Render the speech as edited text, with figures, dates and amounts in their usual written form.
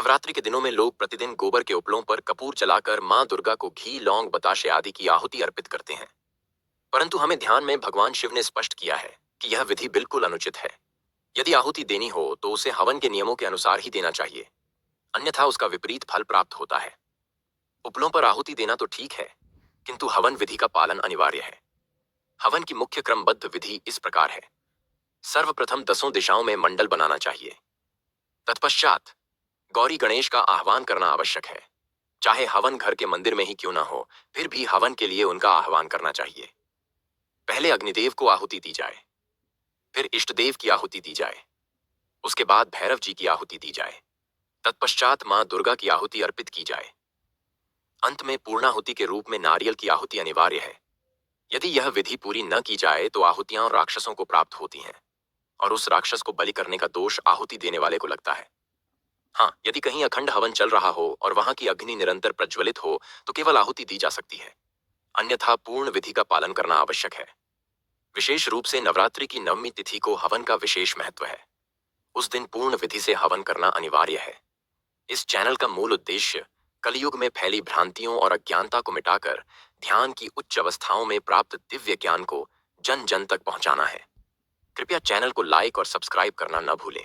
नवरात्रि के दिनों में लोग प्रतिदिन गोबर के उपलों पर कपूर जलाकर मां दुर्गा को घी, लौंग, बताशे आदि की आहुति अर्पित करते हैं। परंतु हमें ध्यान में भगवान शिव ने स्पष्ट किया है कि यह विधि बिल्कुल अनुचित है। यदि आहुति देनी हो तो उसे हवन के नियमों के अनुसार ही देना चाहिए, अन्यथा उसका विपरीत फल प्राप्त होता है। उपलों पर आहुति देना तो ठीक है, किंतु हवन विधि का पालन अनिवार्य है। हवन की मुख्य क्रमबद्ध विधि इस प्रकार है। सर्वप्रथम 10 दिशाओं में मंडल बनाना चाहिए। तत्पश्चात गौरी गणेश का आह्वान करना आवश्यक है। चाहे हवन घर के मंदिर में ही क्यों ना हो, फिर भी हवन के लिए उनका आह्वान करना चाहिए। पहले अग्निदेव को आहुति दी जाए, फिर इष्ट देव की आहुति दी जाए, उसके बाद भैरव जी की आहुति दी जाए, तत्पश्चात मां दुर्गा की आहुति अर्पित की जाए। अंत में पूर्णाहुति के रूप में नारियल की आहुति अनिवार्य है। यदि यह विधि पूरी न की जाए तो आहुतियां राक्षसों को प्राप्त होती हैं और उस राक्षस को बलि करने का दोष आहुति देने वाले को लगता है। हाँ, यदि कहीं अखंड हवन चल रहा हो और वहां की अग्नि निरंतर प्रज्वलित हो तो केवल आहुति दी जा सकती है, अन्यथा पूर्ण विधि का पालन करना आवश्यक है। विशेष रूप से नवरात्रि की नवमी तिथि को हवन का विशेष महत्व है। उस दिन पूर्ण विधि से हवन करना अनिवार्य है। इस चैनल का मूल उद्देश्य कलयुग में फैली भ्रांतियों और अज्ञानता को मिटाकर ध्यान की उच्च अवस्थाओं में प्राप्त दिव्य ज्ञान को जन जन तक पहुंचाना है। कृपया चैनल को लाइक और सब्सक्राइब करना न भूलें।